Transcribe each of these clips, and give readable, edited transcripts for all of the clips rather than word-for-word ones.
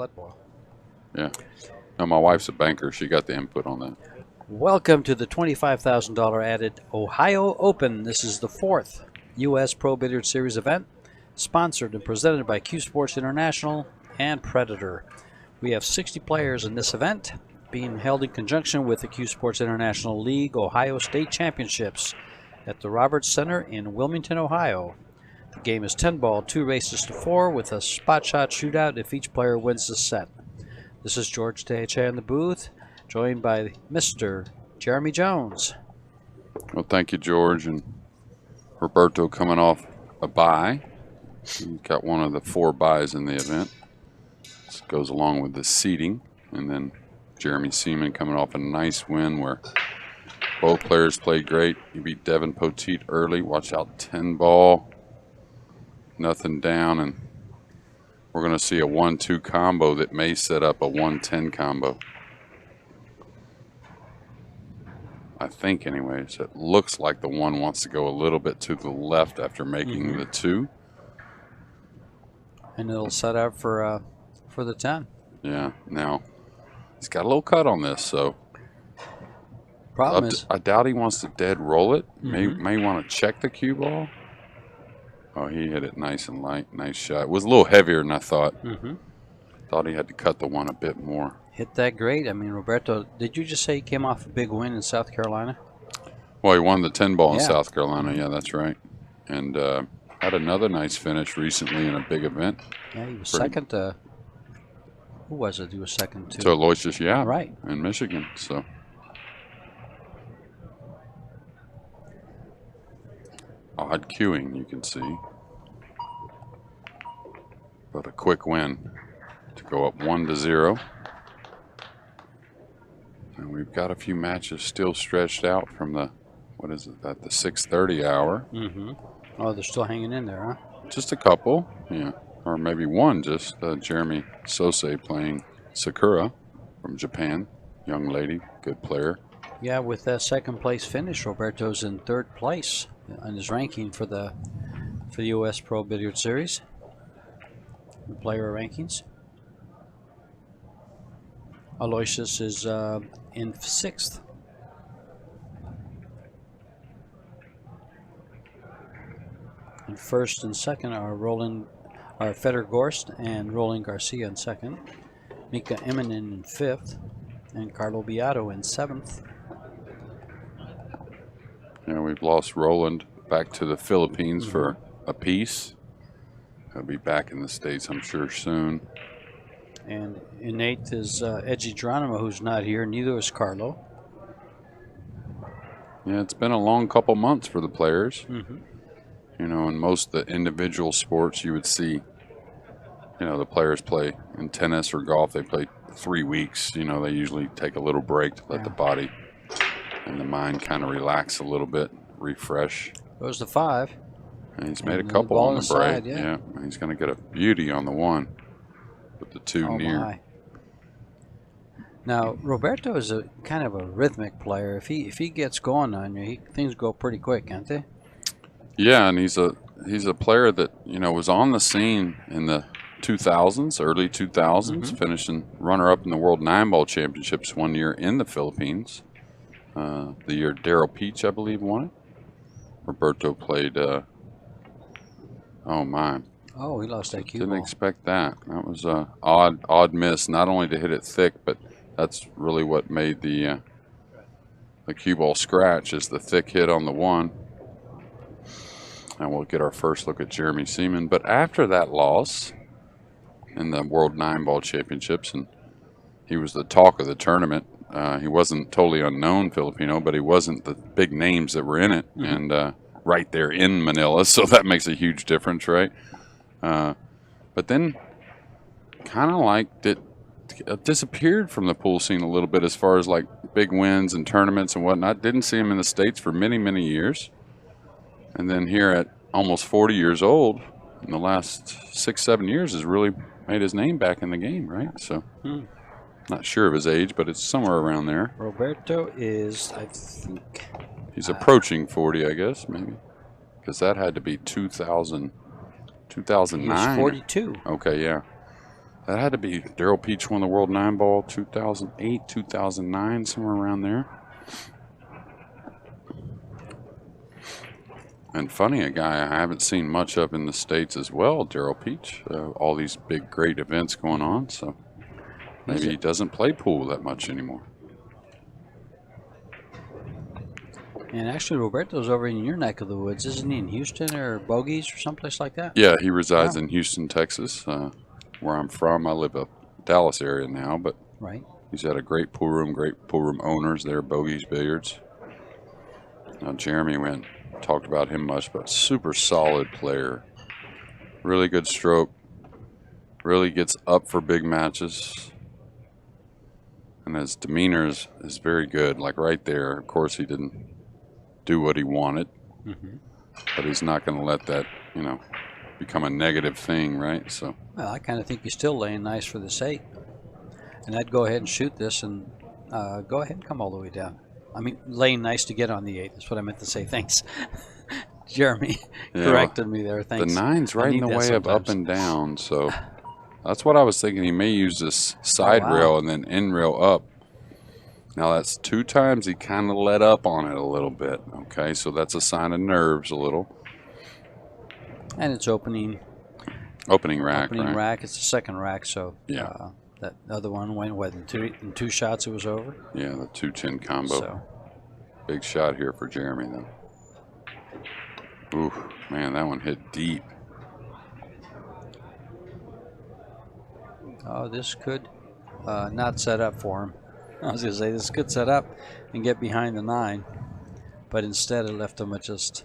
blood boil. Yeah. No, my wife's a banker. She got the input on that. Welcome to the $25,000 added Ohio Open. This is the 4th U.S. Pro Billiard Series event, sponsored and presented by CueSports International and Predator. We have 60 players in this event, being held in conjunction with the CueSports International League Ohio State Championships at the Roberts Center in Wilmington, Ohio. The game is 10 ball, 2 races to 4, with a spot shot shootout if each player wins the set. This is George Tehecha in the booth, joined by Mr. Jeremy Jones. Well, thank you, George. And Roberto coming off a bye. He got one of the 4 byes in the event. This goes along with the seeding. And then Jeremy Seaman coming off a nice win where both players played great. He beat Devin Poteet early. Watch out, 10 ball. Nothing down. And we're going to see a 1-2 combo that may set up a 1-10 combo. I think anyways. It looks like the 1 wants to go a little bit to the left after making the 2. And it'll set up for the 10. Yeah. Now, he's got a little cut on this, so problem is, I doubt he wants to dead roll it. May want to check the cue ball. Oh, he hit it nice and light. Nice shot. It was a little heavier than I thought. Thought he had to cut the 1 a bit more. Hit that great. I mean, Roberto, did you just say he came off a big win in South Carolina? Well, he won the 10 ball in South Carolina. Yeah, that's right. And had another nice finish recently in a big event. Yeah, he was second to, who was it? He was second to Aloysius Yap, right, in Michigan. So odd cueing, you can see, but a quick win to go up 1-0. And we've got a few matches still stretched out from the, what is it, at the 6:30 hour. Oh, they're still hanging in there, huh? Just a couple, yeah, or maybe one. Just Jeremy Sosei playing Sakura from Japan, young lady, good player. Yeah, with that second place finish, Roberto's in 3rd place on his ranking for the U.S. Pro Billiard Series, the player rankings. Aloysius is in 6th. And 1st and 2nd are Feder Gorst and Roland Garcia in 2nd, Mika Eminen in 5th, and Carlo Beato in 7th. Yeah, we've lost Roland back to the Philippines for a piece. He'll be back in the States, I'm sure, soon. And in 8th is Edgy Geronimo, who's not here. Neither is Carlo. Yeah, it's been a long couple months for the players. You know, in most of the individual sports, you would see, you know, the players play in tennis or golf. They play 3 weeks. You know, they usually take a little break to let the body and the mind kind of relax a little bit, refresh. Goes to 5. And he's made a couple on the break. Side, yeah. And he's going to get a beauty on the 1 with the 2 near. My. Now, Roberto is a kind of a rhythmic player. If he gets going on you, things go pretty quick, can't they? Yeah, and he's a player that, you know, was on the scene in the 2000s, early 2000s, finishing runner-up in the World 9-Ball Championships one year in the Philippines. The year Daryl Peach, I believe, won it. Roberto played, oh my. Oh, he lost that cue Didn't ball. expect that. That was a odd miss, not only to hit it thick, but that's really what made the cue ball scratch, is the thick hit on the 1. And we'll get our first look at Jeremy Seaman. But after that loss in the World 9-Ball Championships, and he was the talk of the tournament. He wasn't totally unknown Filipino, but he wasn't the big names that were in it. And right there in Manila, so that makes a huge difference, right? But then kind of like disappeared from the pool scene a little bit as far as like big wins and tournaments and whatnot. Didn't see him in the States for many, many years. And then here at almost 40 years old, in the last 6-7 years, has really made his name back in the game, right? So, not sure of his age, but it's somewhere around there. Roberto is, I think, he's approaching 40, I guess, maybe, because that had to be 2009. He was 42. Okay, yeah, That had to be Daryl Peach won the World 9-ball 2008, 2009, somewhere around there. And funny, a guy I haven't seen much of in the States as well, Daryl Peach. All these big, great events going on, so maybe he doesn't play pool that much anymore. And actually, Roberto's over in your neck of the woods, isn't he? In Houston or Bogies or someplace like that? Yeah, he resides in Houston, Texas, where I'm from. I live up Dallas area now, but he's had a great pool room owners there, Bogies Billiards. Now, Jeremy, we haven't talked about him much, but super solid player. Really good stroke. Really gets up for big matches. And his demeanor is very good. Like right there, of course, he didn't do what he wanted, but he's not going to let that, you know, become a negative thing, right? So, well, I kind of think he's still laying nice for this 8, and I'd go ahead and shoot this and go ahead and come all the way down. I mean, laying nice to get on the 8. That's what I meant to say. Thanks, Jeremy. Corrected me there. Thanks. The 9's right in the way of up and down, so that's what I was thinking. He may use this side rail and then end rail up. Now that's 2 times he kind of let up on it a little bit. Okay, so that's a sign of nerves a little. And it's opening rack. Rack. It's the second rack, so that other one went in 2 shots. It was over. Yeah, the 2-10 combo. So. Big shot here for Jeremy then. Ooh, man, that one hit deep. Oh, this could not set up for him. I was going to say this could set up and get behind the 9, but instead it left him at just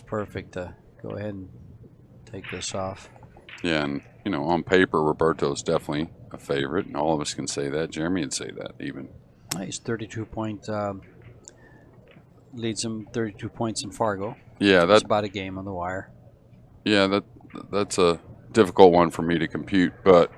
perfect to go ahead and take this off. Yeah, and you know, on paper, Roberto's definitely a favorite, and all of us can say that. Jeremy would say that even. He's 32 point, leads him 32 points in Fargo. Yeah, that's about a game on the wire. Yeah, that's a difficult one for me to compute, but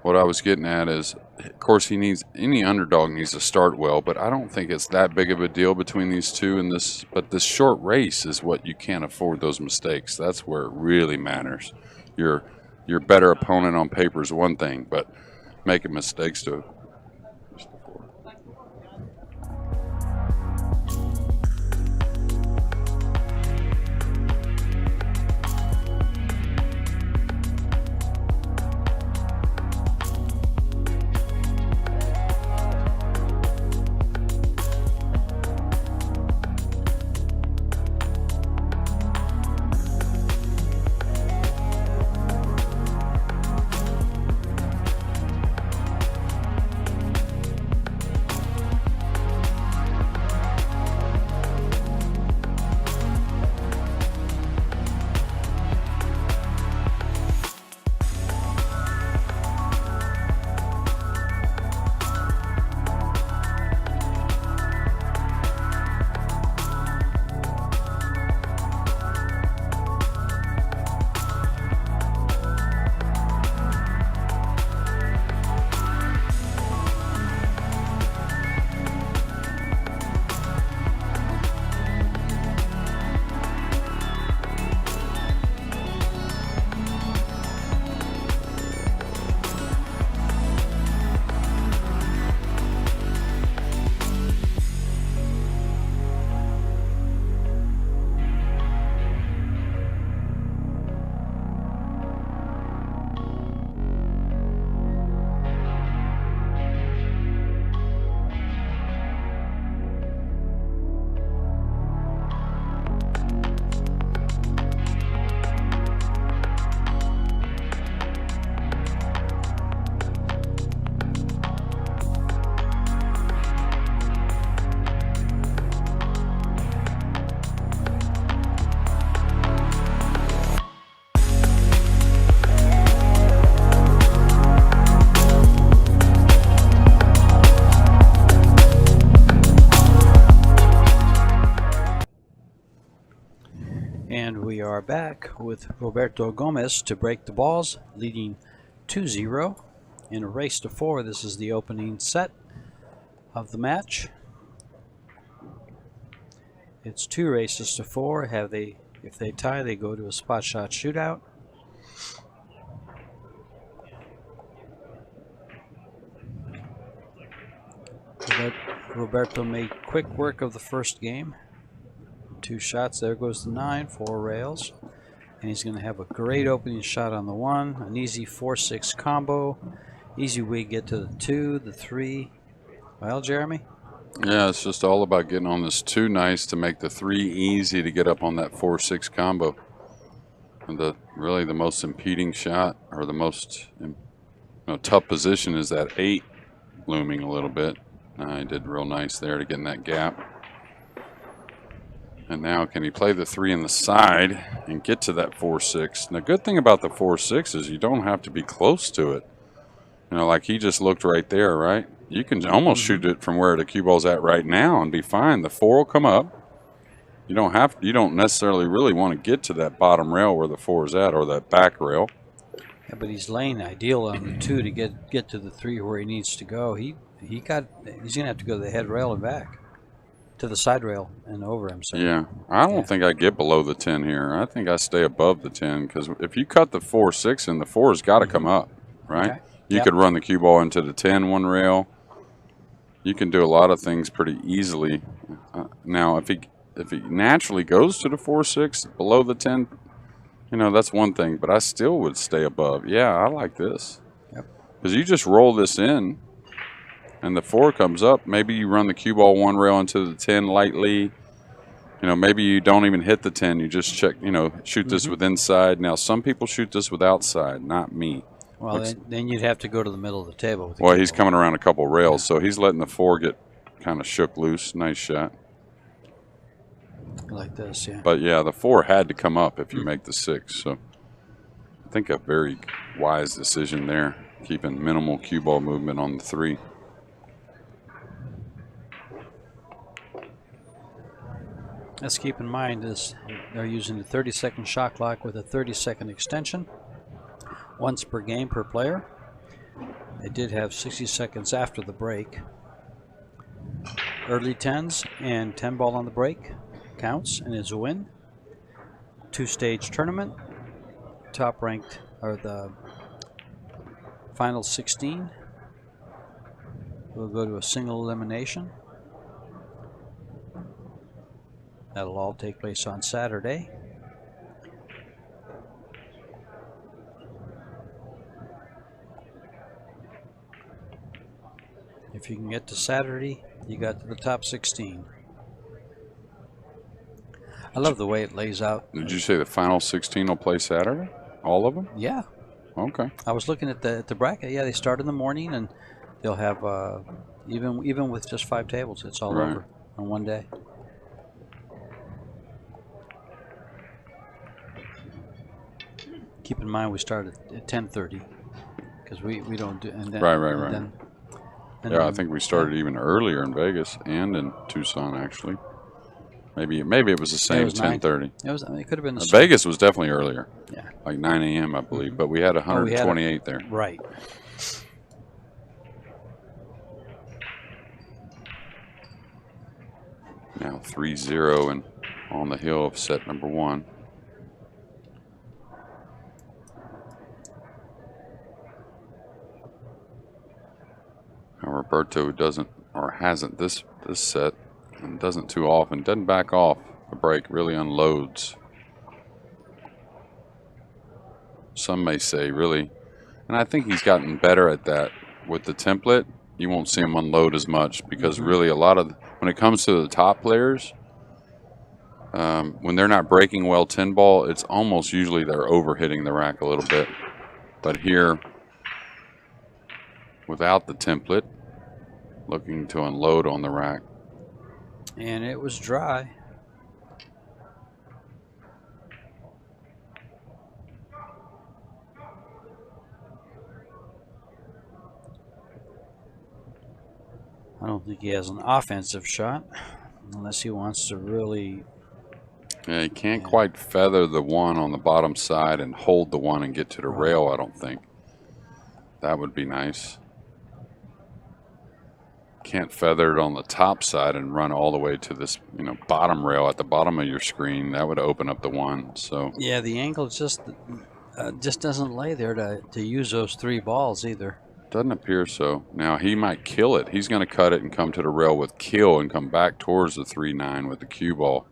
what I was getting at is, of course, any underdog needs to start well, but I don't think it's that big of a deal between these two in this. But this short race is what you can't afford those mistakes. That's where it really matters. Your better opponent on paper is one thing, but making mistakes to. And we are back with Roberto Gomez to break the balls, leading 2-0 in a race to 4. This is the opening set of the match. It's 2 races to 4. Have they If they tie, they go to a spot shot shootout. Roberto made quick work of the first game. 2 shots. There goes the 9, 4 rails. And he's going to have a great opening shot on the 1. An easy 4-6 combo. Easy way to get to the 2, the 3. Well, Jeremy? Yeah, it's just all about getting on this 2 nice to make the 3 easy to get up on that 4-6 combo. And really the most impeding shot, or the most tough position, is that 8 looming a little bit. He did real nice there to get in that gap. And now can he play the 3 in the side and get to that 4-6? The good thing about the 4-6 is you don't have to be close to it. Like he just looked right there, right? You can almost shoot it from where the cue ball's at right now and be fine. The 4 will come up. You don't necessarily really want to get to that bottom rail where the 4 is at, or that back rail. Yeah, but he's laying ideal on the 2 to get to the 3 where he needs to go. He's gonna have to go to the head rail and back, to the side rail and over him. So. Yeah, I don't think I get below the 10 here. I think I stay above the 10, because if you cut the 4-6 in, the 4's got to come up, right? Okay. You could run the cue ball into the 10 one rail. You can do a lot of things pretty easily. Now, if he naturally goes to the 4-6 below the 10, that's one thing. But I still would stay above. Yeah, I like this. Because you just roll this in, and the 4 comes up. Maybe you run the cue ball one rail into the 10 lightly. Maybe you don't even hit the 10. You just check. Shoot this with inside. Now, some people shoot this with outside. Not me. Well, then you'd have to go to the middle of the table. Well, he's coming around a couple rails, so he's letting the 4 get kind of shook loose. Nice shot. Like this, yeah. But, yeah, the 4 had to come up if you make the 6. So I think a very wise decision there, keeping minimal cue ball movement on the 3. Let's keep in mind they're using a 30-second shot clock with a 30-second extension. Once per game per player. They did have 60 seconds after the break. Early 10s and 10 ball on the break counts and is a win. 2-stage tournament. Top ranked are the final 16. We'll go to a single elimination. That'll all take place on Saturday. If you can get to Saturday, you got to the top 16. I love the way it lays out. Did you say the final 16 will play Saturday? All of them? Yeah. Okay. I was looking at the bracket. Yeah, they start in the morning, and they'll have even with just 5 tables, it's all over on one day. Keep in mind we start at 10:30 because we don't do and then, right. Yeah, I think we started even earlier in Vegas and in Tucson, actually. Maybe it was the same, 10:30. It could have been. Vegas was definitely earlier. Yeah. Like 9 a.m., I believe. But we had 128 there. Right. Now 3-0 and on the hill of set number 1. Now Roberto hasn't this set, and doesn't too often. Doesn't back off a break, really unloads. Some may say really, and I think he's gotten better at that with the template. You won't see him unload as much because really a lot of, when it comes to the top players, when they're not breaking well 10 ball, it's almost usually they're overhitting the rack a little bit. But here, without the template, looking to unload on the rack. And it was dry. I don't think he has an offensive shot unless he wants to really. Yeah, he can't quite feather the 1 on the bottom side and hold the 1 and get to the rail, I don't think. That would be nice. can't feather it on the top side and run all the way to this, bottom rail at the bottom of your screen. That would open up the one. So yeah, the angle just doesn't lay there to use those 3 balls either. Doesn't appear so. Now he might kill it. He's going to cut it and come to the rail with kill and come back towards the 3-9 with the cue ball.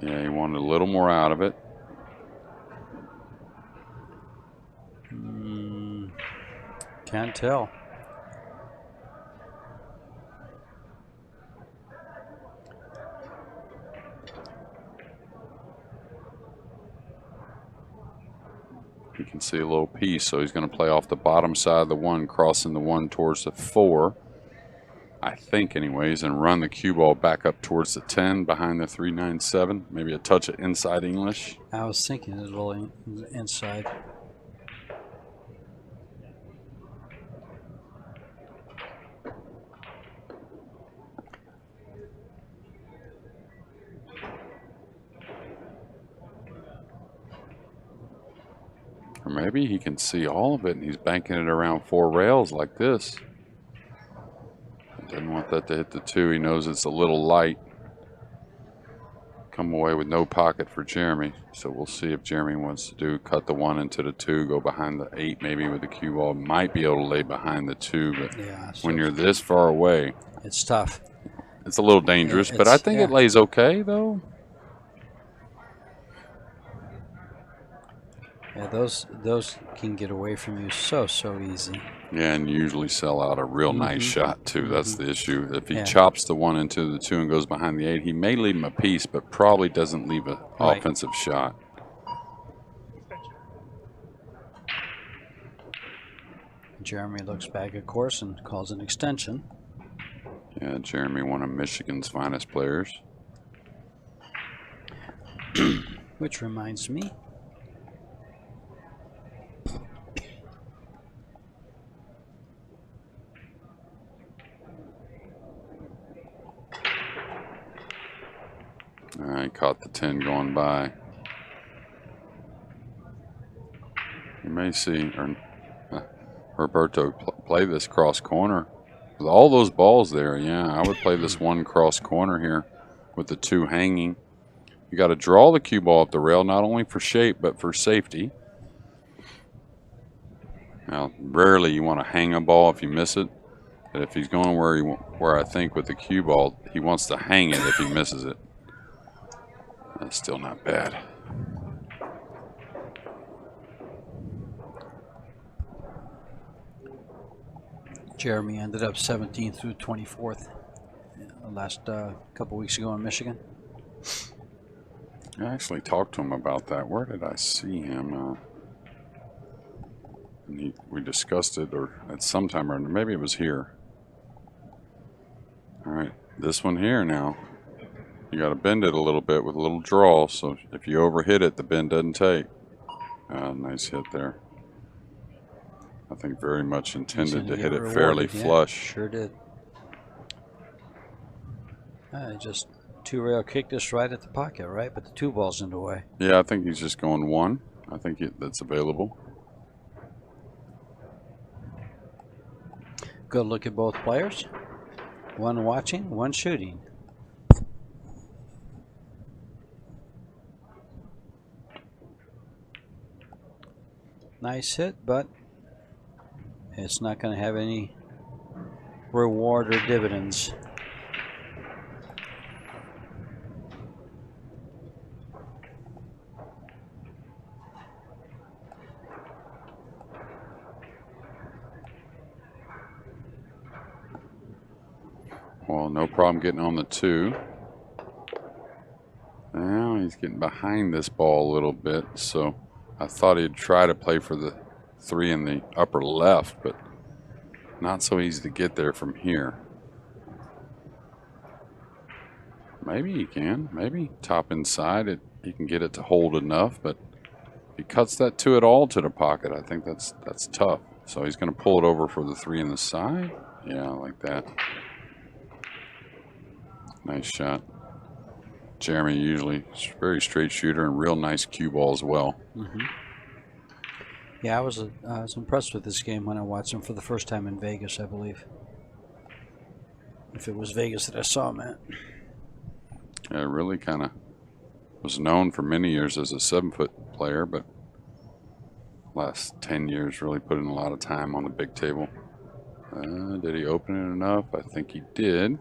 Yeah, he wanted a little more out of it. Can't tell. You can see a little piece, so he's going to play off the bottom side of the 1, crossing the 1 towards the 4, I think anyways, and run the cue ball back up towards the 10 behind the 3-9-7. Maybe a touch of inside English. I was thinking a little inside. Or maybe he can see all of it and he's banking it around 4 rails like this. Doesn't want that to hit the 2. He knows it's a little light. Come away with no pocket for Jeremy. So we'll see if Jeremy wants to cut the 1 into the 2, go behind the 8 maybe with the cue ball. Might be able to lay behind the 2, but yeah, when you're this far away, it's tough. It's a little dangerous, but I think it lays okay though. Yeah, those can get away from you so easy. Yeah, and usually sell out a real nice shot too. That's the issue. If he chops the 1 into the 2 and goes behind the 8, he may leave him a piece, but probably doesn't leave an offensive shot. Jeremy looks back at course and calls an extension. Yeah, Jeremy, one of Michigan's finest players. Which reminds me. He caught the 10 going by. You may see Roberto play this cross corner. With all those balls there, yeah, I would play this 1 cross corner here with the 2 hanging. You got to draw the cue ball up the rail, not only for shape, but for safety. Now, rarely you want to hang a ball if you miss it. But if he's going where I think with the cue ball, he wants to hang it if he misses it. That's still not bad. Jeremy ended up 17th through 24th last couple weeks ago in Michigan. I actually talked to him about that. Where did I see him? We discussed it, or at some time, or maybe it was here. All right, this one here now. You got to bend it a little bit with a little draw, so if you overhit it, the bend doesn't take. Nice hit there. I think very much intended to hit it fairly flush. Sure did. Just 2 rail kicked this right at the pocket, right? But the 2 ball's in the way. Yeah, I think he's just going 1. I think that's available. Good look at both players. 1 watching, 1 shooting. Nice hit, but it's not going to have any reward or dividends. Well, no problem getting on the 2. Now he's getting behind this ball a little bit, so I thought he'd try to play for the 3 in the upper left, but not so easy to get there from here. Maybe he can. Maybe top inside, he can get it to hold enough, but if he cuts that 2 at all to the pocket, I think that's tough. So he's going to pull it over for the 3 in the side. Yeah, like that. Nice shot. Jeremy usually very straight shooter and real nice cue ball as well. Yeah, I was impressed with this game when I watched him for the first time in Vegas, I believe. If it was Vegas that I saw him at. Yeah, really kind of was known for many years as a 7-foot player, but last 10 years really put in a lot of time on the big table. Did he open it enough? I think he did.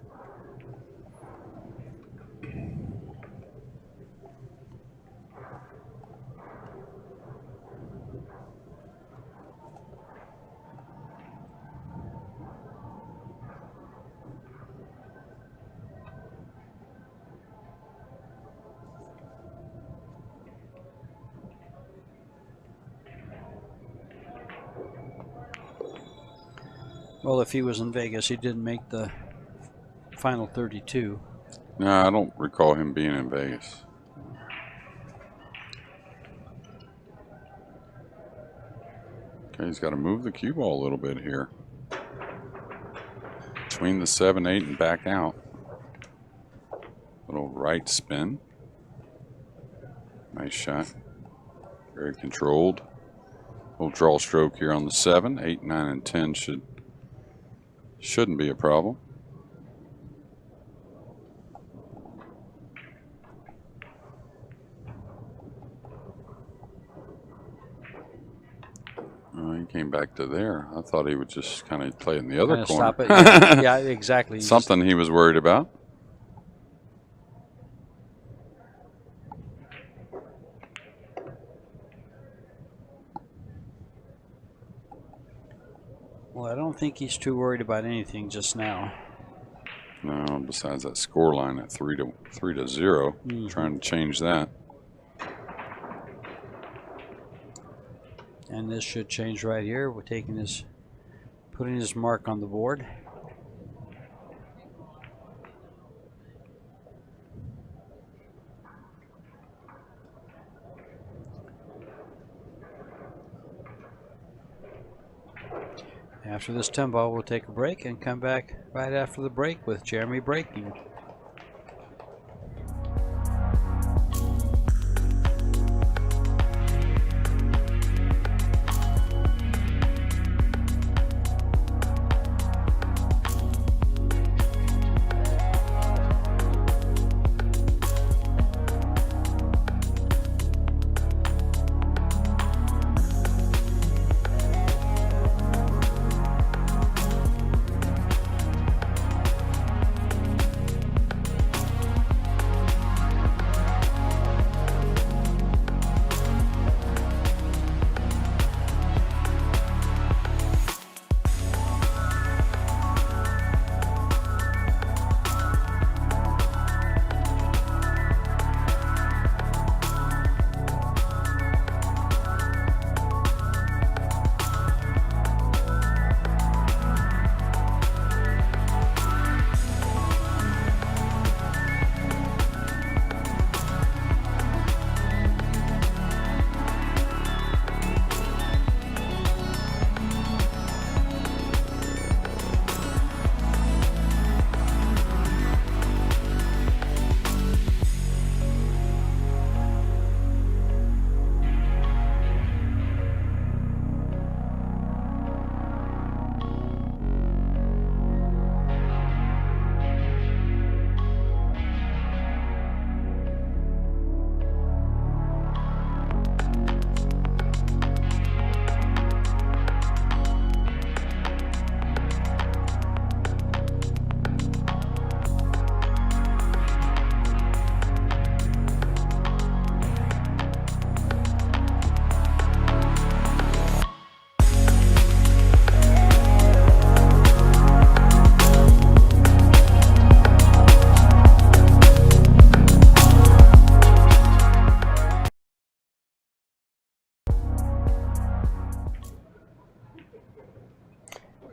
Well, if he was in Vegas, he didn't make the final 32. No, I don't recall him being in Vegas. Okay, he's got to move the cue ball a little bit here. Between the 7-8 and back out. Little right spin. Nice shot. Very controlled. Little draw stroke here on the 7. 8, 9, and 10 shouldn't be a problem. He came back to there. I thought he would just kind of play in the other corner. Stop it. Yeah, yeah, exactly. Something he was worried about. Well, I don't think he's too worried about anything just now. No, besides that score line at 3-0, trying to change that. And this should change right here. We're taking his, putting his mark on the board. After this 10 ball, we'll take a break and come back right after the break with Jeremy breaking.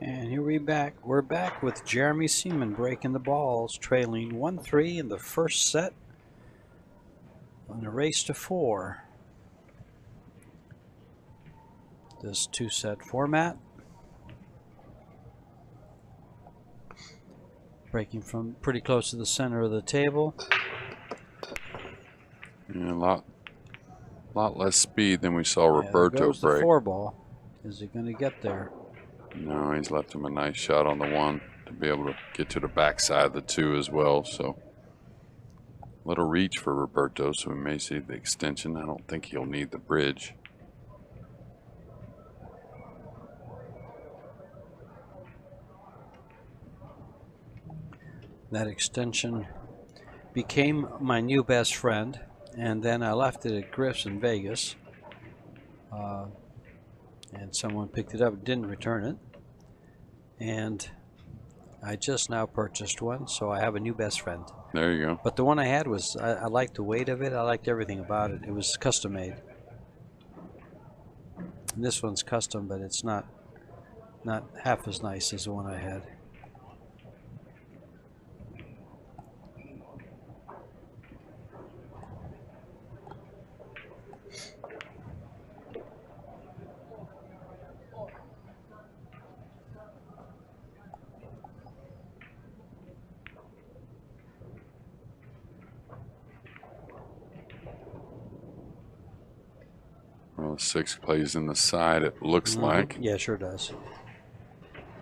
And here we're back with Jeremy Seaman breaking the balls, trailing 1-3 in the first set on a race to 4. This 2-set format. Breaking from pretty close to the center of the table. Yeah, a lot less speed than we saw Roberto there goes break. The 4 ball. Is he going to get there? No, he's left him a nice shot on the 1. to be able to get to the backside of the 2 as well. So little reach for Roberto, so we may see the extension. I don't think he'll need the bridge. That extension became my new best friend, and then I left it at Griff's in Vegas, and someone picked it up, didn't return it, and I just now purchased one, so I have a new best friend. There you go. But the one I had was, I liked the weight of it. I liked everything about it. It was custom made. And this one's custom, but it's not half as nice as the one I had. Well, the 6 plays in the side, it looks like. Yeah, sure does.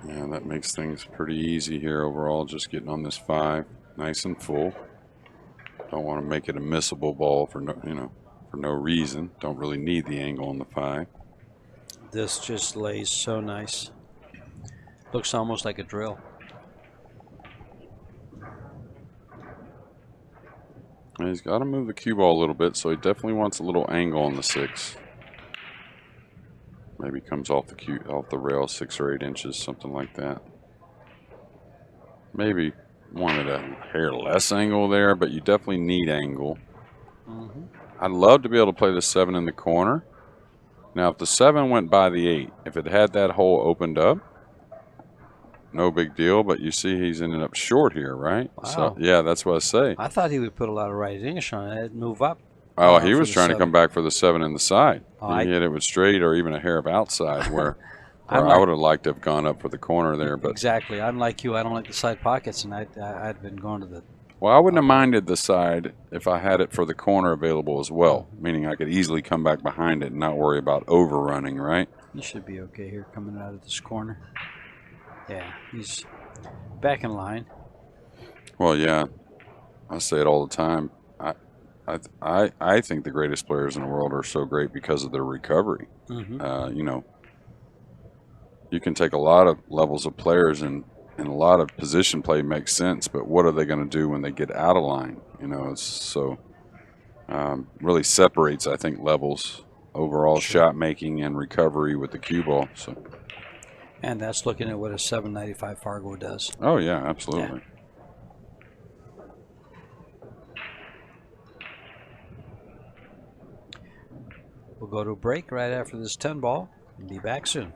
Yeah, that makes things pretty easy here overall, just getting on this 5 nice and full. Don't want to make it a missable ball for no reason. Don't really need the angle on the 5. This just lays so nice. Looks almost like a drill. And he's got to move the cue ball a little bit, so he definitely wants a little angle on the 6. Maybe comes off the rail 6 or 8 inches, something like that. Maybe wanted a hair less angle there, but you definitely need angle. I'd love to be able to play the 7 in the corner. Now, if the 7 went by the 8, if it had that hole opened up, no big deal. But you see, he's ended up short here, right? Wow. So yeah, that's what I say. I thought he would put a lot of right English on it, move up. Oh, he was trying to come back for the 7 in the side. Oh, he hit it with straight or even a hair of outside where like, I would have liked to have gone up for the corner there. But exactly. I'm like you. I don't like the side pockets, and I'd been going to the... Well, I wouldn't have minded the side if I had it for the corner available as well, meaning I could easily come back behind it and not worry about overrunning, right? He should be okay here coming out of this corner. Yeah, he's back in line. Well, yeah. I say it all the time. I think the greatest players in the world are so great because of their recovery. You know, you can take a lot of levels of players and a lot of position play makes sense, but what are they going to do when they get out of line? You know, it's so really separates, I think, levels overall shot making and recovery with the cue ball. So, and that's looking at what a 795 Fargo does. Oh yeah, absolutely. Yeah. We'll go to a break right after this 10 ball and be back soon.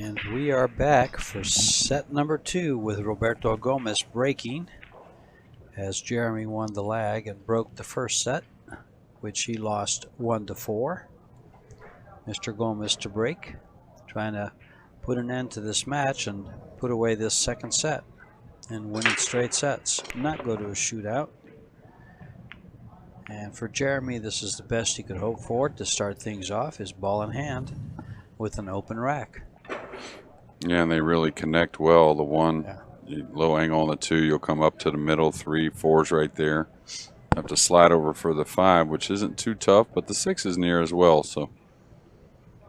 And we are back for set number 2 with Roberto Gomez breaking, as Jeremy won the lag and broke the first set, which he lost 1-4. Mr. Gomez to break, trying to put an end to this match and put away this second set and win it straight sets, not go to a shootout. And for Jeremy, this is the best he could hope for to start things off, his ball in hand with an open rack. Yeah, and they really connect well. The one, low angle on the 2, you'll come up to the middle, 3, 4's right there. Have to slide over for the 5, which isn't too tough, but the 6 is near as well, so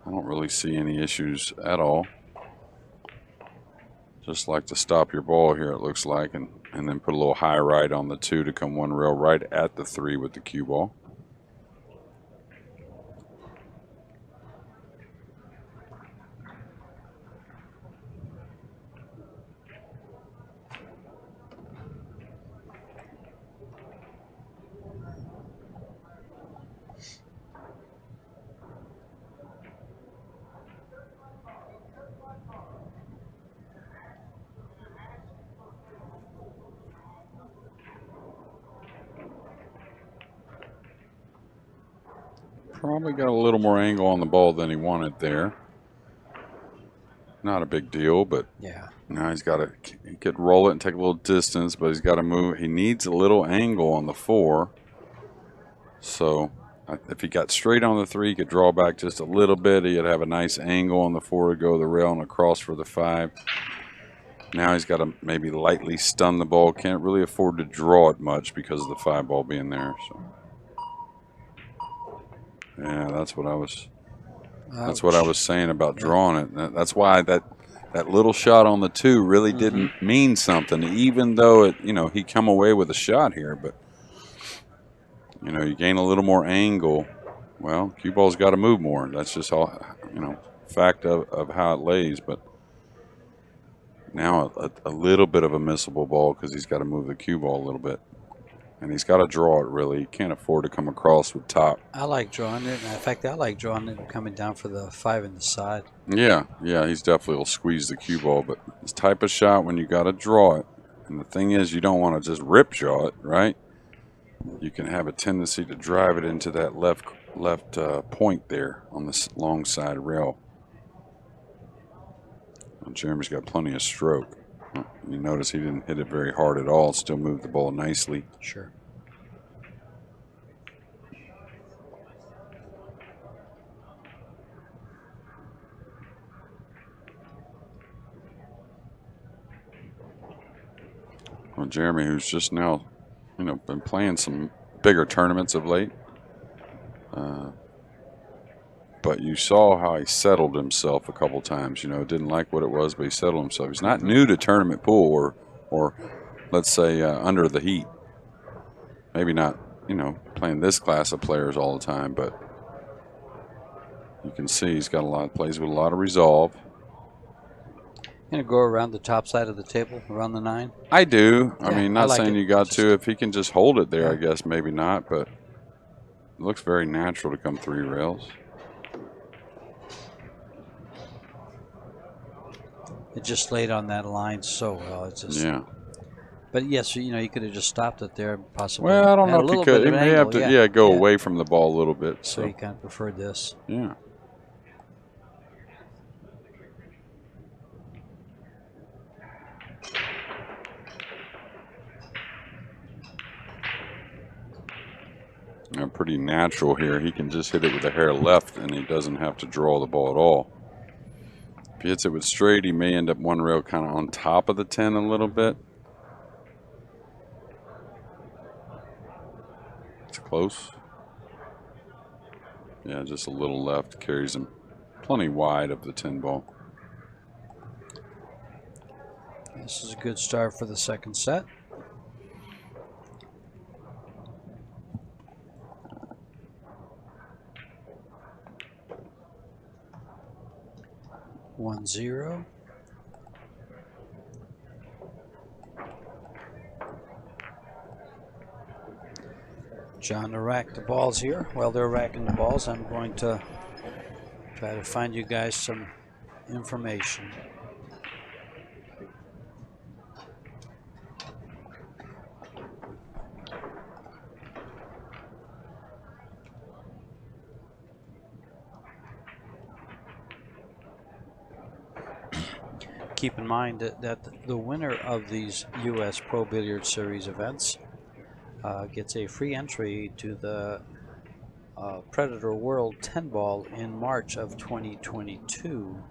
I don't really see any issues at all. Just like to stop your ball here, it looks like, and then put a little high right on the 2 to come one rail right at the 3 with the cue ball. Probably got a little more angle on the ball than he wanted there. Not a big deal, but yeah. Now he could roll it and take a little distance, but he's got to move. He needs a little angle on the 4. So if he got straight on the 3, he could draw back just a little bit. He'd have a nice angle on the 4 to go the rail and across for the 5. Now he's got to maybe lightly stun the ball. Can't really afford to draw it much because of the 5 ball being there. So. Yeah, that's what I was. That's what I was saying about drawing it. That's why that little shot on the 2 really didn't mean something, even though he come away with a shot here. But you gain a little more angle. Well, cue ball's got to move more. That's just all fact of how it lays. But now a little bit of a missable ball because he's got to move the cue ball a little bit. And he's got to draw it, really. He can't afford to come across with top. I like drawing it. In fact, I like drawing it and coming down for the 5 in the side. Yeah, he's definitely will squeeze the cue ball. But this type of shot, when you got to draw it, and the thing is, you don't want to just rip draw it, right? You can have a tendency to drive it into that left point there on this long side rail. Well, Jeremy's got plenty of stroke. You notice he didn't hit it very hard at all. Still moved the ball nicely. Sure. Well, Jeremy, who's just now, been playing some bigger tournaments of late. But you saw how he settled himself a couple times. Didn't like what it was, but he settled himself. He's not new to tournament pool or let's say under the heat. Maybe not, playing this class of players all the time, but you can see he's got plays with a lot of resolve. Going to go around the top side of the table, around the 9? I do. Yeah, I mean, not like saying it. you got to. If he can just hold it there, I guess maybe not, but it looks very natural to come 3 rails. It just laid on that line so well. It's just, yeah. But yes, you could have just stopped it there, possibly. Well, I don't know if he could. He may have to, go away from the ball a little bit. So he kind of preferred this. Yeah. Pretty natural here. He can just hit it with a hair left, and he doesn't have to draw the ball at all. If he hits it with straight, he may end up one rail kind of on top of the 10 a little bit. It's close. Yeah, just a little left. Carries him plenty wide of the 10 ball. This is a good start for the second set. One zero. John to rack the balls here. While they're racking the balls, I'm going to try to find you guys some information. Keep in mind that the winner of these U.S. Pro Billiard Series events gets a free entry to the Predator World 10 Ball in March of 2022,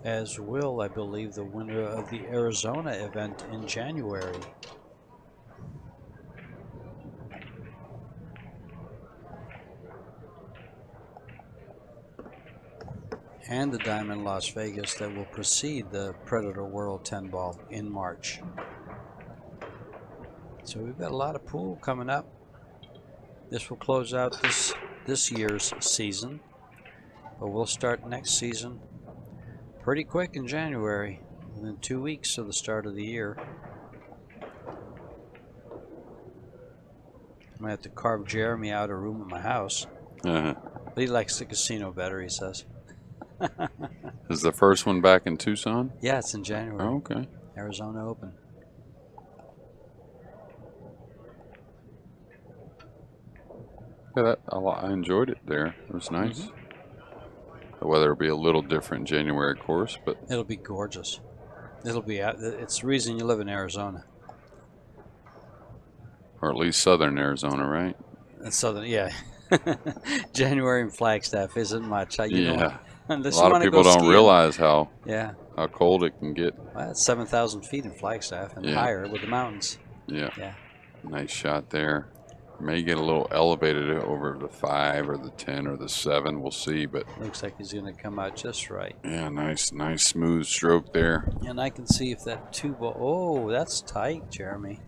as will, I believe, the winner of the Arizona event in January. And the Diamond Las Vegas that will precede the Predator World 10 Ball in March. So we've got a lot of pool coming up. This will close out this year's season, but we'll start next season pretty quick in January, within 2 weeks of the start of the year. I'm gonna have to carve Jeremy out a room in my house. But he likes the casino better, he says. Is the first one back in Tucson? Yeah, it's in January. Oh, okay. Arizona Open. Yeah, I enjoyed it there. It was nice. The weather will be a little different in January, of course, but it'll be gorgeous. It'll be. It's the reason you live in Arizona, or at least southern Arizona, right? Southern, yeah. January in Flagstaff isn't much. You know, a lot of people don't realize how cold it can get. Well, it's 7,000 feet in Flagstaff and higher with the mountains. Yeah. Nice shot there. May get a little elevated over the 5 or the 10 or the 7. We'll see, but looks like he's going to come out just right. Yeah, nice smooth stroke there. And I can see if that 2 ball. Oh, that's tight, Jeremy.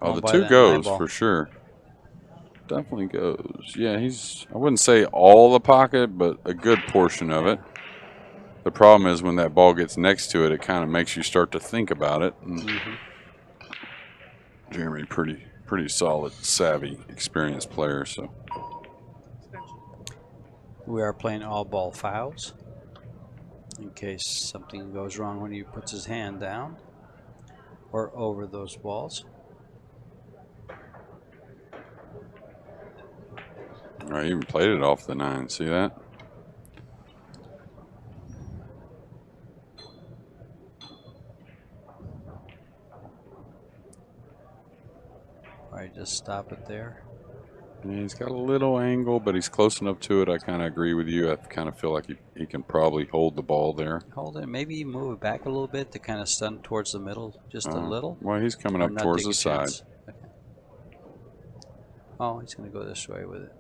Oh, the 2 goes for sure. Definitely goes. Yeah, I wouldn't say all the pocket, but a good portion of it. The problem is when that ball gets next to it, it kind of makes you start to think about it. Jeremy, pretty solid, savvy, experienced player. So we are playing all ball fouls in case something goes wrong when he puts his hand down or over those balls. I even played it off the 9. See that? All right, just stop it there. Yeah, he's got a little angle, but he's close enough to it. I kind of agree with you. I kind of feel like he can probably hold the ball there. Hold it. Maybe move it back a little bit to kind of stunt towards the middle, just a little. Well, he's coming up towards the side. Okay. Oh, he's going to go this way with it.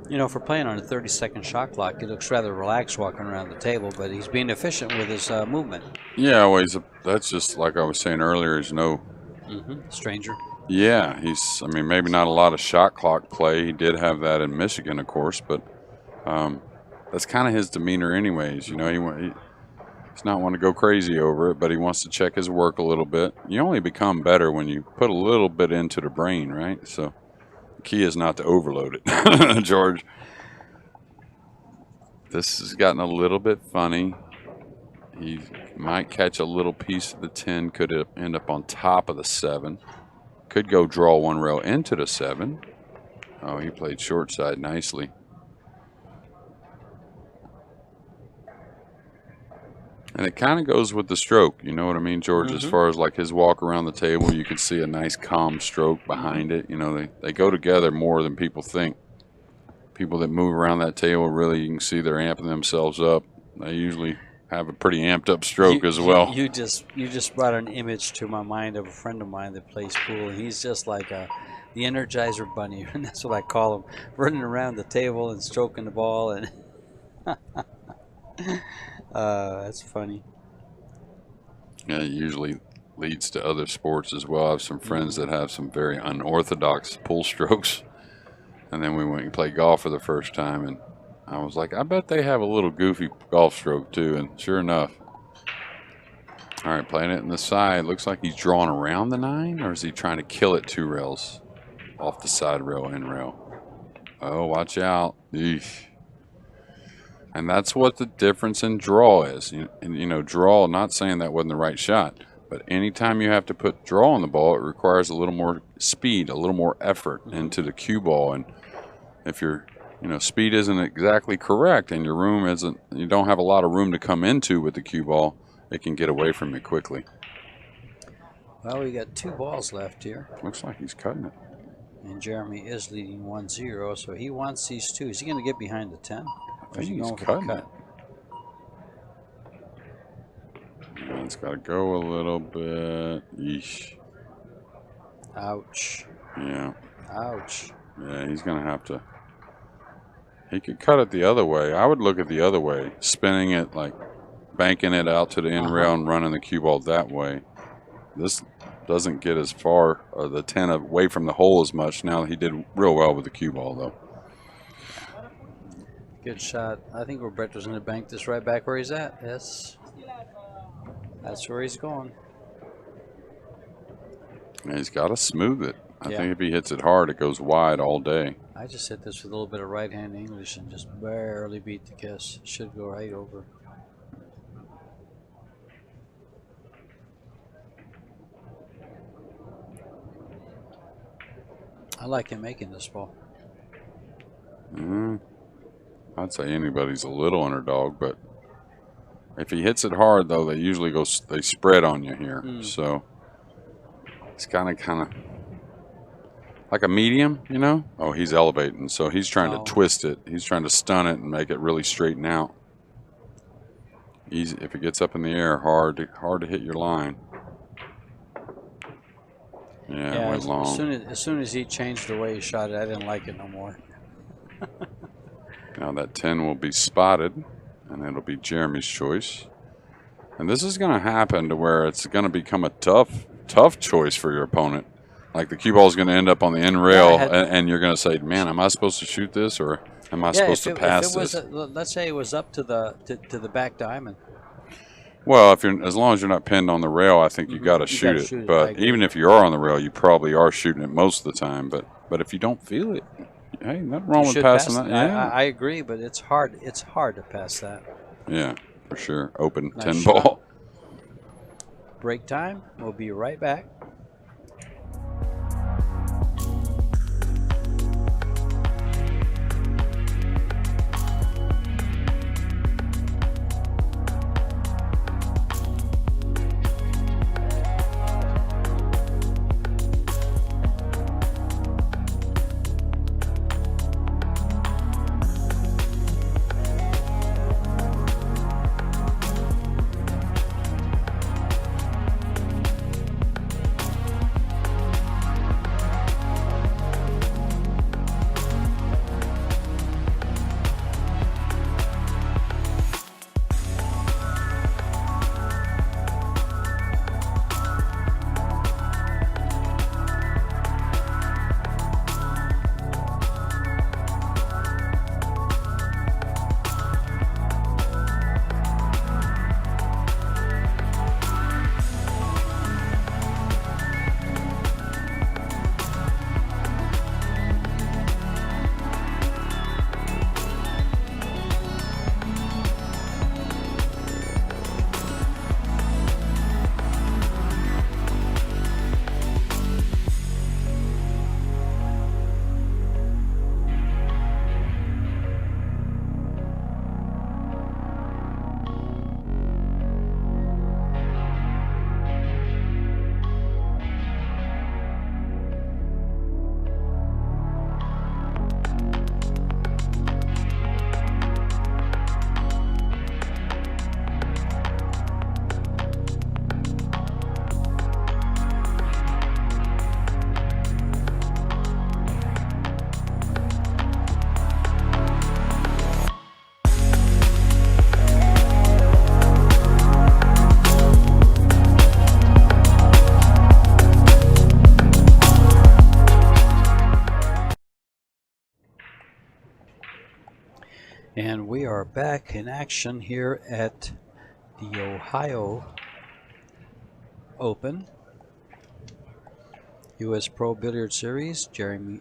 You know, for playing on a 30-second shot clock, he looks rather relaxed walking around the table, but he's being efficient with his movement. Yeah, well, that's just like I was saying earlier. He's no stranger. Yeah, I mean, maybe not a lot of shot clock play. He did have that in Michigan, of course, but that's kind of his demeanor anyways. You know, he's not want to go crazy over it, but he wants to check his work a little bit. You only become better when you put a little bit into the brain, right? So key is not to overload it. George, this has gotten a little bit funny. He might catch a little piece of the 10, could end up on top of the 7, could go draw 1 rail into the 7. Oh, he played short side nicely. And it kind of goes with the stroke, you know what I mean, George? As far as like his walk around the table, you can see a nice calm stroke behind it. You know, they go together more than people think. People that move around that table, really, you can see they're amping themselves up. They usually have a pretty amped up stroke as well. You just brought an image to my mind of a friend of mine that plays pool, and he's just like the Energizer Bunny, and that's what I call him, running around the table and stroking the ball, and that's funny. Yeah, it usually leads to other sports as well. I have some friends that have some very unorthodox pull strokes. And then we went and played golf for the first time, and I was like, I bet they have a little goofy golf stroke too, and sure enough. All right, playing it in the side. Looks like he's drawing around the 9, or is he trying to kill it 2 rails off the side rail, in rail? Oh, watch out. Eesh. And that's what the difference in draw is. You know, draw, not saying that wasn't the right shot, but anytime you have to put draw on the ball, it requires a little more speed, a little more effort into the cue ball. And if your speed isn't exactly correct and your room isn't, you don't have a lot of room to come into with the cue ball, it can get away from you quickly. Well, we got 2 balls left here. Looks like he's cutting it. And Jeremy is leading 1-0, so he wants these 2. Is he going to get behind the 10? I think he's cutting it. Yeah, it's got to go a little bit. Yeesh. Ouch. Yeah. Ouch. Yeah, he's going to have to. He could cut it the other way. I would look at the other way, spinning it, like banking it out to the end rail and running the cue ball that way. This doesn't get as far, the 10 away from the hole as much. Now he did real well with the cue ball, though. Good shot. I think Roberto's going to bank this right back where he's at. Yes. That's where he's going. And he's got to smooth it. I think if he hits it hard, it goes wide all day. I just hit this with a little bit of right-hand English and just barely beat the kiss. Should go right over. I like him making this ball. I'd say anybody's a little underdog, but if he hits it hard, though, they usually they spread on you here. So it's kind of like a medium, you know? Oh, he's elevating, so he's trying to twist it. He's trying to stun it and make it really straighten out. Easy if it gets up in the air, hard to hit your line. Yeah, it went long. As soon as he changed the way he shot it, I didn't like it no more. Now that 10 will be spotted, and it'll be Jeremy's choice. And this is going to happen to where it's going to become a tough choice for your opponent. Like the cue ball is going to end up on the end rail, and you're going to say, "Man, am I supposed to shoot this, or am I supposed to pass this?" Let's say it was up to the back diamond. Well, as long as you're not pinned on the rail, I think you got to shoot it. But even if you are on the rail, you probably are shooting it most of the time. But if you don't feel it, hey, nothing wrong with passing that. Yeah, I agree, but it's hard. It's hard to pass that. Yeah, for sure. Open 10 ball. Break time. We'll be right back. And we are back in action here at the Ohio Open U.S. Pro Billiard Series. Jeremy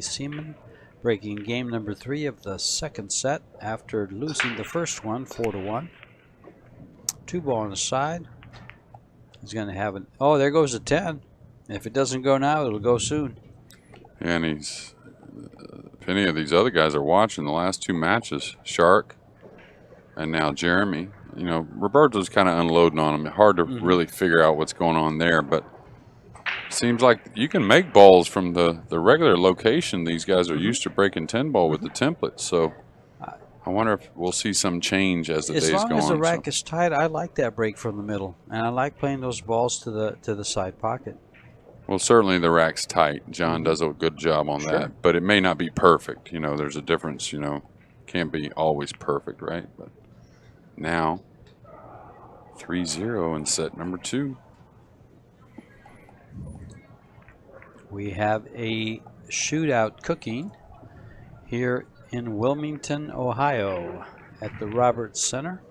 Seaman breaking game number 3 of the second set after losing the first one 4-1. 2-ball on the side. He's going to have an. Oh, there goes a 10. If it doesn't go now, it'll go soon. And he's. If any of these other guys are watching the last 2 matches, Shark and now Jeremy, you know, Roberto's kind of unloading on him. Hard to really figure out what's going on there, but seems like you can make balls from the regular location. These guys are used to breaking 10-ball with the template, so I wonder if we'll see some change as the days go on. As long as the rack is tight, I like that break from the middle, and I like playing those balls to the side pocket. Well, certainly the rack's tight. John does a good job on that, but it may not be perfect. You know, there's a difference. You know, can't be always perfect, right? But now 3-0 in set number 2. We have a shootout cooking here in Wilmington, Ohio at the Roberts Center.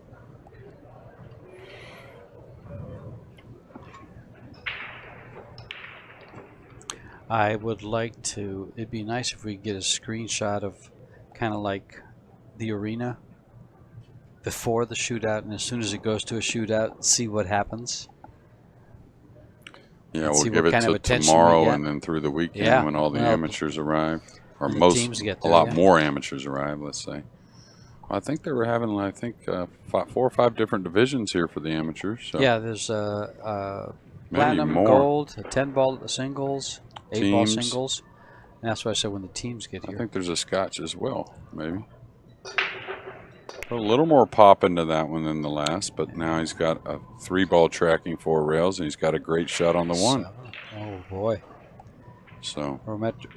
I would like to, it'd be nice if we could get a screenshot of kind of like the arena before the shootout, and as soon as it goes to a shootout, see what happens. Yeah, we'll give it to tomorrow and then through the weekend when all the amateurs arrive, or most, teams get there, a lot more amateurs arrive, let's say. Well, I think they were having, 4 or 5 different divisions here for the amateurs. So. Yeah, there's platinum, gold, a 10-ball singles, 8-ball singles. And that's why I said when the teams get here. I think there's a Scotch as well, maybe. Put a little more pop into that one than the last, but now he's got a 3-ball tracking 4 rails, and he's got a great shot on the 1. Oh, boy. So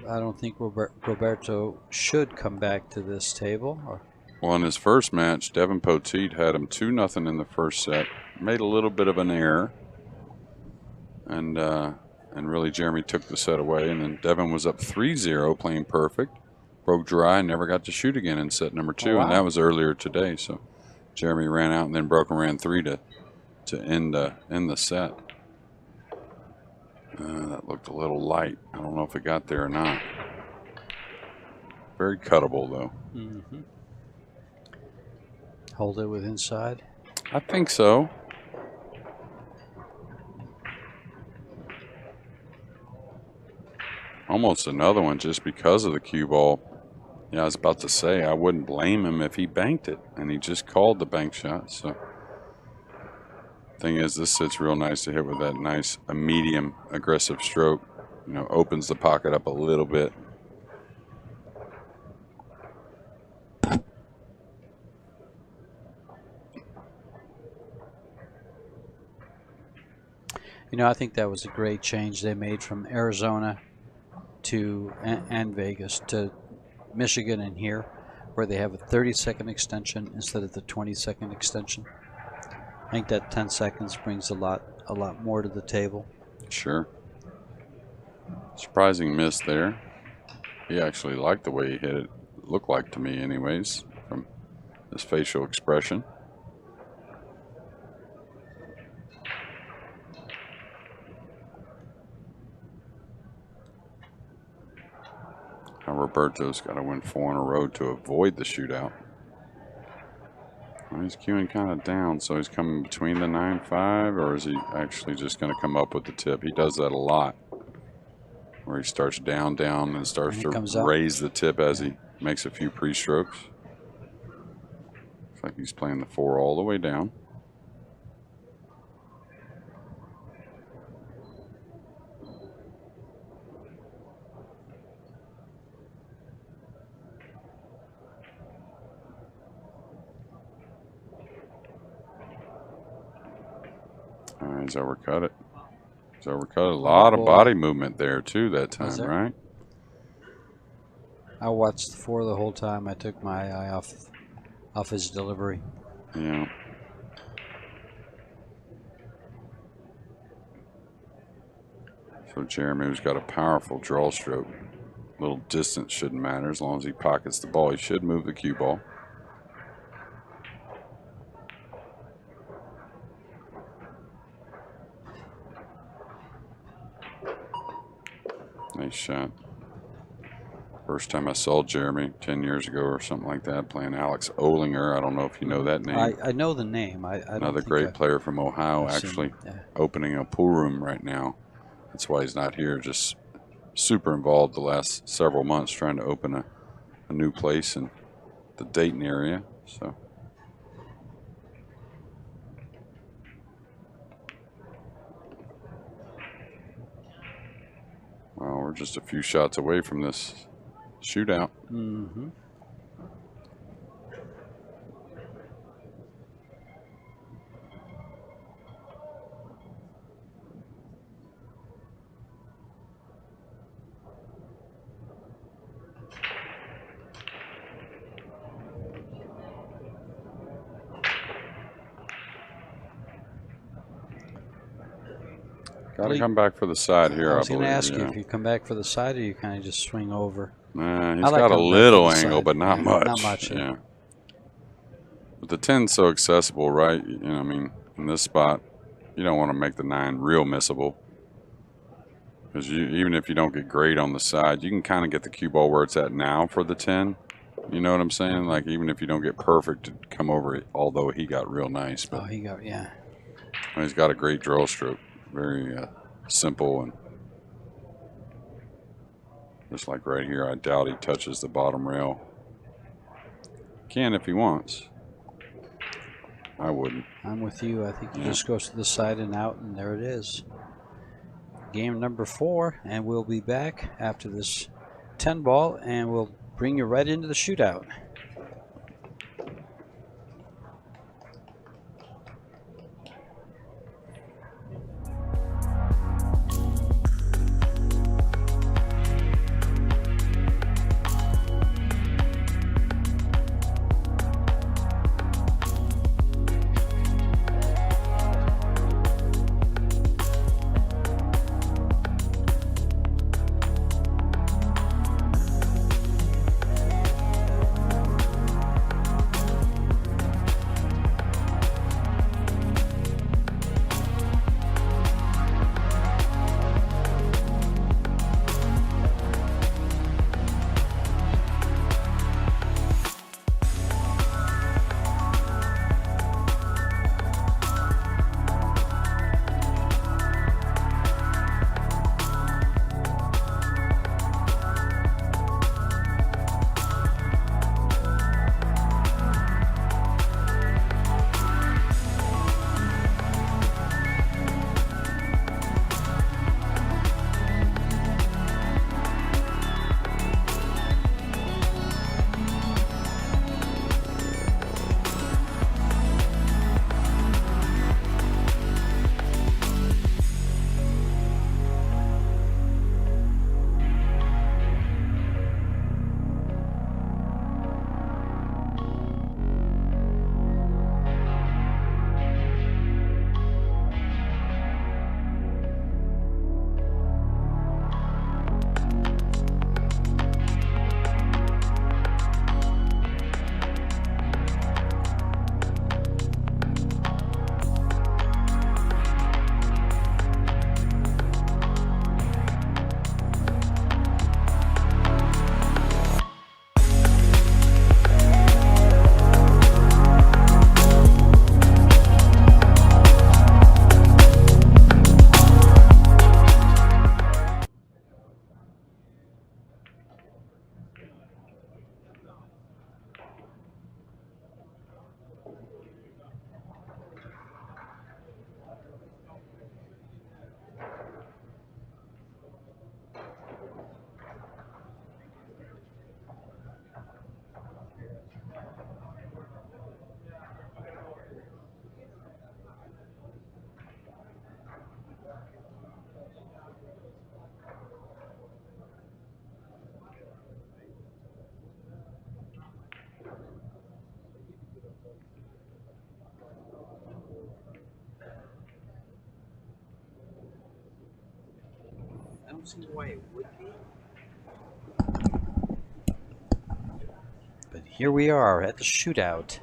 I don't think Roberto should come back to this table. Well, in his first match, Devin Poteet had him 2-0 in the first set. Made a little bit of an error, and really Jeremy took the set away. And then Devin was up 3-0, playing perfect. Broke dry and never got to shoot again in set number 2, and that was earlier today. So Jeremy ran out and then broke and ran 3 to end the set. That looked a little light. I don't know if it got there or not. Very cuttable though. Hold it with inside. I think so. Almost another one just because of the cue ball. Yeah, I was about to say, I wouldn't blame him if he banked it, and he just called the bank shot. So, thing is, this sits real nice to hit with that nice, a medium aggressive stroke. You know, opens the pocket up a little bit. You know, I think that was a great change they made from Arizona to and Vegas to Michigan and here, where they have a 30-second extension instead of the 20-second extension. I think that 10 seconds brings a lot more to the table. Sure. Surprising miss there. He actually liked the way he hit it. Looked like to me anyways, from his facial expression. Roberto's got to win 4 in a row to avoid the shootout. Well, he's queuing kind of down, so he's coming between the 9-5, or is he actually just going to come up with the tip? He does that a lot, where he starts down, and starts to raise the tip as he makes a few pre-strokes. Looks like he's playing the 4 all the way down. He's overcut it. He's overcut it. A lot of body movement there, too, that time, right? I watched the 4 the whole time. I took my eye off his delivery. Yeah. So Jeremy, who's got a powerful draw stroke. Little distance shouldn't matter as long as he pockets the ball. He should move the cue ball. Nice shot. First time I saw Jeremy 10 years ago or something like that, playing Alex Olinger. I don't know if you know that name. I know the name. I Another great player from Ohio, actually opening a pool room right now. That's why he's not here. Just super involved the last several months trying to open a new place in the Dayton area. So. Well, we're just a few shots away from this shootout. Mm-hmm. Got to come back for the side here. I was going to ask you if you come back for the side or you kind of just swing over. Nah, he's got a little angle, but not much. Not much. Yeah. But the 10's so accessible, right? You know, I mean, in this spot, you don't want to make the 9 real missable. Because even if you don't get great on the side, you can kind of get the cue ball where it's at now for the 10. You know what I'm saying? Like, even if you don't get perfect to come over it, although he got real nice. But he got, yeah. He's got a great drill stroke. Very simple, and just like right here, I doubt he touches the bottom rail. Can if he wants. I wouldn't. I'm with you. I think he just goes to the side and out, and there it is. Game number 4, and we'll be back after this 10 ball, and we'll bring you right into the shootout. I don't see why it would be. But here we are at the shootout.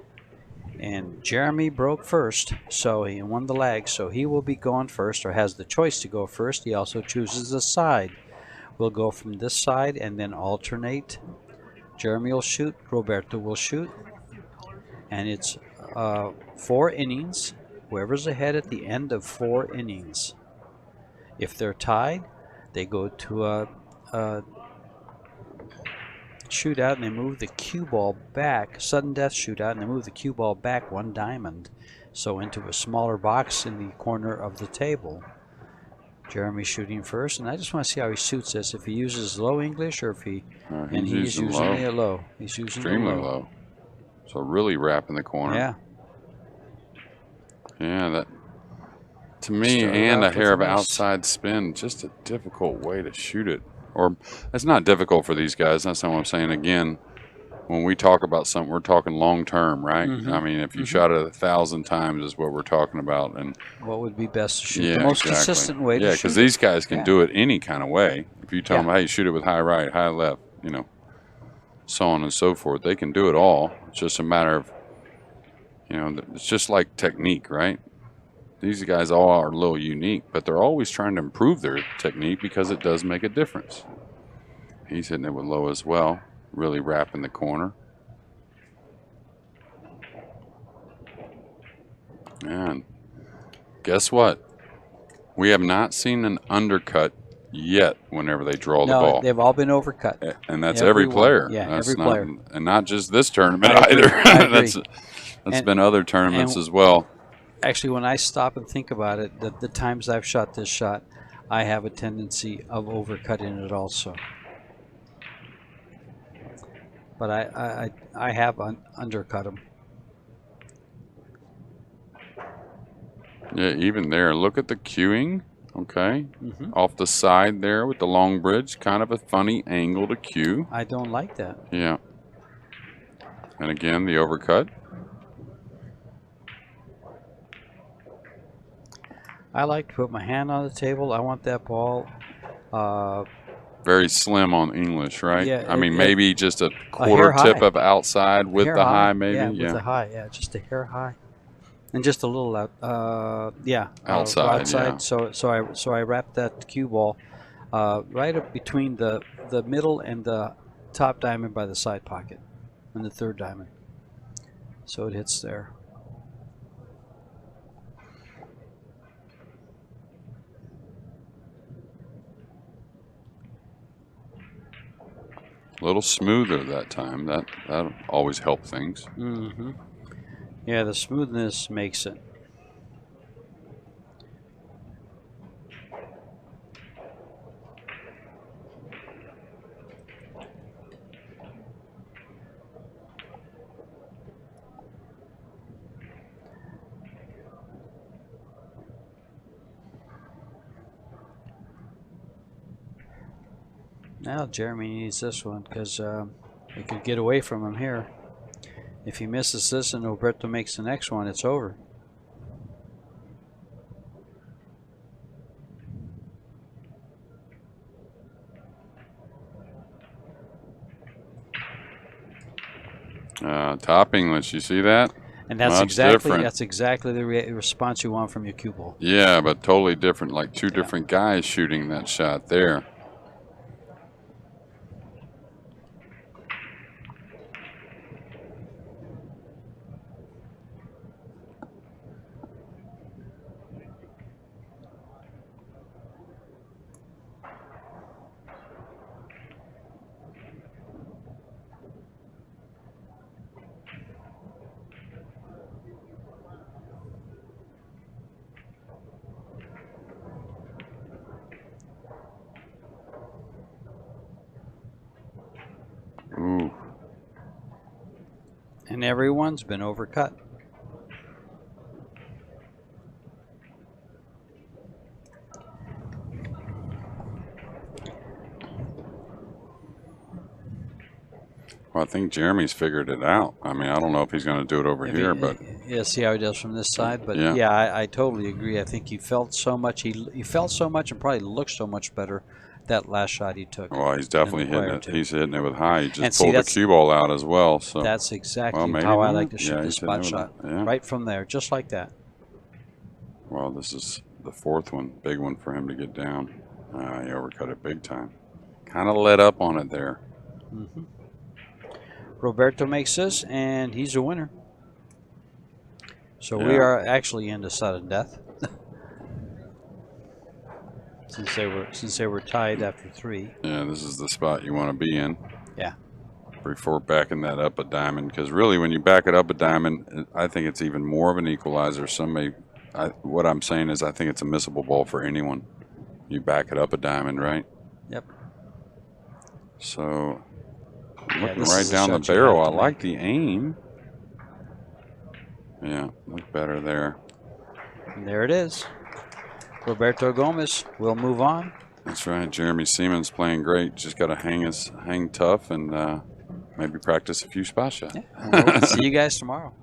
And Jeremy broke first, so he won the lag, so he will be going first, or has the choice to go first. He also chooses the side. We'll go from this side and then alternate. Jeremy will shoot, Roberto will shoot, and it's 4 innings. Whoever's ahead at the end of 4 innings. If they're tied, they go to a shootout and they move the cue ball back, sudden death shootout, and they move the cue ball back 1 diamond, so into a smaller box in the corner of the table. Jeremy's shooting first, and I just want to see how he shoots this. If he uses low English or if he, and he's using it low. He's using extremely low. So really wrapping the corner. Yeah. Yeah, that to me, and a hair of outside spin, just a difficult way to shoot it. Or it's not difficult for these guys. That's not what I'm saying. Again, when we talk about something, we're talking long term, right? I mean, if you shot it 1,000 times is what we're talking about. And what would be best to shoot? The most consistent way to shoot. Yeah, because these guys can do it any kind of way. If you tell them, hey, shoot it with high right, high left, you know, so on and so forth, they can do it all. It's just a matter of, you know, it's just like technique, right? These guys all are a little unique, but they're always trying to improve their technique because it does make a difference. He's hitting it with low as well. Really wrapping the corner. And guess what? We have not seen an undercut yet whenever they draw the ball. They've all been overcut. And that's every player. Yeah, that's every player. And not just this tournament either. That's been other tournaments as well. Actually, when I stop and think about it, the times I've shot this shot, I have a tendency of overcutting it also. But I have undercut them. Yeah, even there. Look at the cueing. Okay, off the side there with the long bridge, kind of a funny angle to cue. I don't like that. Yeah. And again, the overcut. I like to put my hand on the table. I want that ball. Very slim on English, right? Yeah, I mean, maybe just a quarter tip of outside with the high, maybe. Yeah, with the high. Yeah, just a hair high, and just a little outside. Yeah. So I wrap that cue ball right up between the middle and the top diamond by the side pocket, and the third diamond. So it hits there. A little smoother that time. That'll always help things. Yeah, the smoothness makes it. Now Jeremy needs this one because he could get away from him here. If he misses this and Roberto makes the next one, it's over. Top English, you see that? And that's exactly the response you want from your cue ball. Yeah, but totally different, like two different guys shooting that shot there. Ooh. And everyone's been overcut. Well, I think Jeremy's figured it out. I mean, I don't know if he's going to do it over here, but yeah, see how he does from this side. But yeah, I totally agree. I think he felt so much. He felt so much and probably looked so much better that last shot he took. Well, he's definitely hitting it. He's hitting it with high. He just pulled the cue ball out as well. So that's exactly how I like to shoot the spot shot. Right from there, just like that. Well, this is the fourth one, big one for him to get down. He overcut it big time. kind of let up on it there. Roberto makes this, and he's a winner. So Yeah. we are actually into sudden death. since they were tied after 3. Yeah, this is the spot you want to be in. Yeah. Before backing that up a diamond, because really when you back it up a diamond, I think it's even more of an equalizer. What I'm saying is I think it's a missable ball for anyone. You back it up a diamond, right? Yep. So Yeah, looking right down the barrel, I like the aim. Yeah, look better there. And there it is. Roberto Gomez will move on. That's right. Jeremy Seaman's playing great. Just got to hang tough and maybe practice a few spot shots. Yeah. We'll see you guys tomorrow.